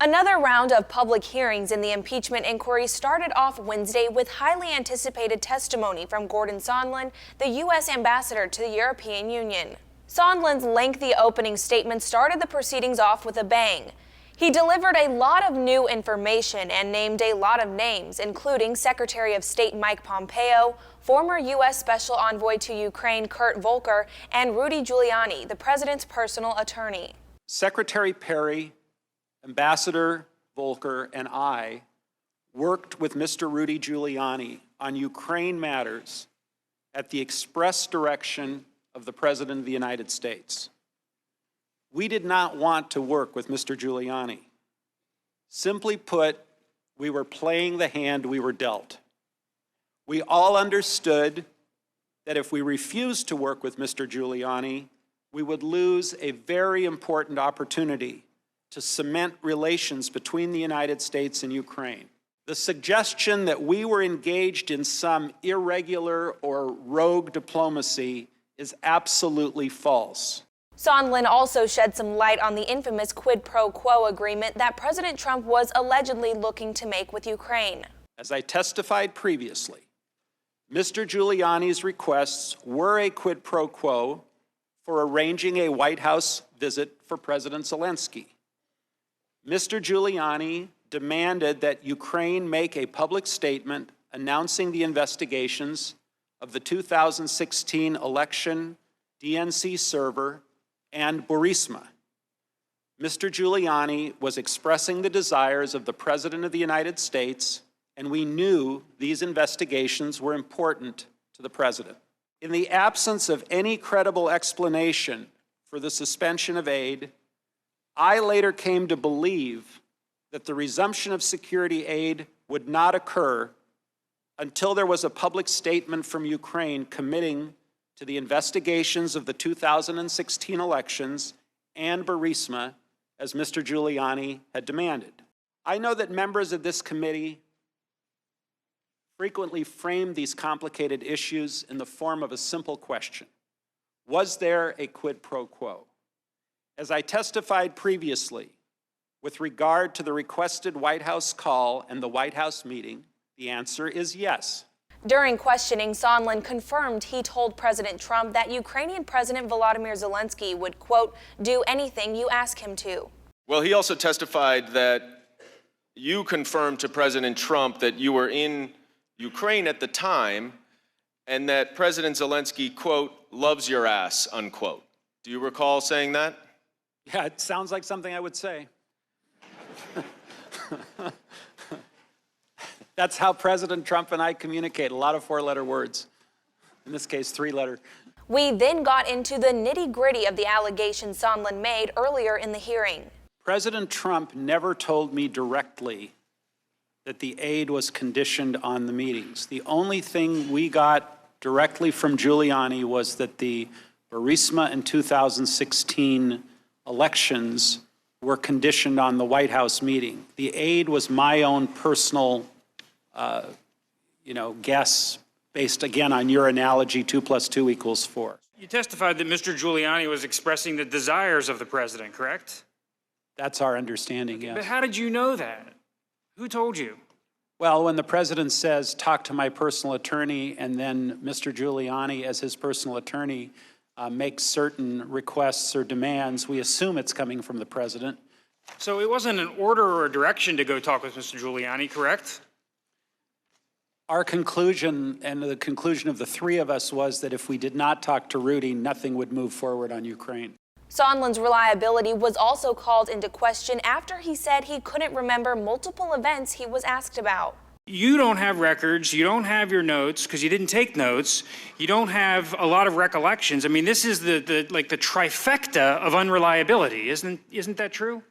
Another round of public hearings in the impeachment inquiry started off Wednesday with highly anticipated testimony from Gordon Sondland, the U.S. Ambassador to the European Union. Sondland's lengthy opening statement started the proceedings off with a bang. He delivered a lot of new information and named a lot of names, including Secretary of State Mike Pompeo, former U.S. Special Envoy to Ukraine Kurt Volker, and Rudy Giuliani, the president's personal attorney. Secretary Perry, Ambassador Volker, and I worked with Mr. Rudy Giuliani on Ukraine matters at the express direction of the President of the United States. We did not want to work with Mr. Giuliani. Simply put, we were playing the hand we were dealt. We all understood that if we refused to work with Mr. Giuliani, we would lose a very important opportunity to cement relations between the United States and Ukraine. The suggestion that we were engaged in some irregular or rogue diplomacy is absolutely false. Sondland also shed some light on the infamous quid pro quo agreement that President Trump was allegedly looking to make with Ukraine. As I testified previously, Mr. Giuliani's requests were a quid pro quo for arranging a White House visit for President Zelensky. Mr. Giuliani demanded that Ukraine make a public statement announcing the investigations of the 2016 election DNC server and Burisma. Mr. Giuliani was expressing the desires of the President of the United States, and we knew these investigations were important to the President. In the absence of any credible explanation for the suspension of aid, I later came to believe that the resumption of security aid would not occur until there was a public statement from Ukraine committing to the investigations of the 2016 elections and Burisma, as Mr. Giuliani had demanded. I know that members of this committee frequently frame these complicated issues in the form of a simple question: was there a quid pro quo? As I testified previously, with regard to the requested White House call and the White House meeting, the answer is yes. During questioning, Sondland confirmed he told President Trump that Ukrainian President Volodymyr Zelensky would, quote, do anything you ask him to. Well, he also testified that you confirmed to President Trump that you were in Ukraine at the time and that President Zelensky, quote, loves your ass, unquote. Do you recall saying that? Yeah, it sounds like something I would say. That's how President Trump and I communicate, a lot of four-letter words. In this case, three-letter. We then got into the nitty-gritty of the allegations Sondland made earlier in the hearing. President Trump never told me directly that the aid was conditioned on the meetings. The only thing we got directly from Giuliani was that the Burisma and 2016 elections were conditioned on the White House meeting. The aid was my own personal, guess, based again on your analogy, 2 + 2 = 4. You testified that Mr. Giuliani was expressing the desires of the president, correct? That's our understanding, yes. But how did you know that? Who told you? Well, when the president says, talk to my personal attorney, and then Mr. Giuliani, as his personal attorney, makes certain requests or demands, we assume it's coming from the president. So it wasn't an order or a direction to go talk with Mr. Giuliani, correct? Our conclusion, and the conclusion of the three of us, was that if we did not talk to Rudy, nothing would move forward on Ukraine. Sondland's reliability was also called into question after he said he couldn't remember multiple events he was asked about. You don't have records, you don't have your notes, because you didn't take notes, you don't have a lot of recollections. I mean, this is the trifecta of unreliability, isn't that true?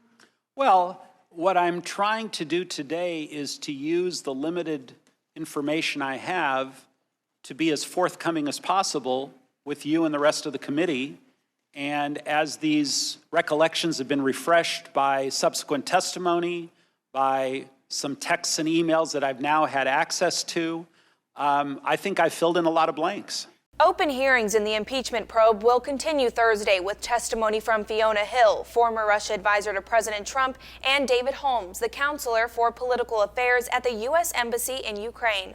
Well, what I'm trying to do today is to use the limited information I have to be as forthcoming as possible with you and the rest of the committee. And as these recollections have been refreshed by subsequent testimony, by some texts and emails that I've now had access to, I think I filled in a lot of blanks. Open hearings in the impeachment probe will continue Thursday with testimony from Fiona Hill, former Russia advisor to President Trump, and David Holmes, the counselor for political affairs at the U.S. Embassy in Ukraine.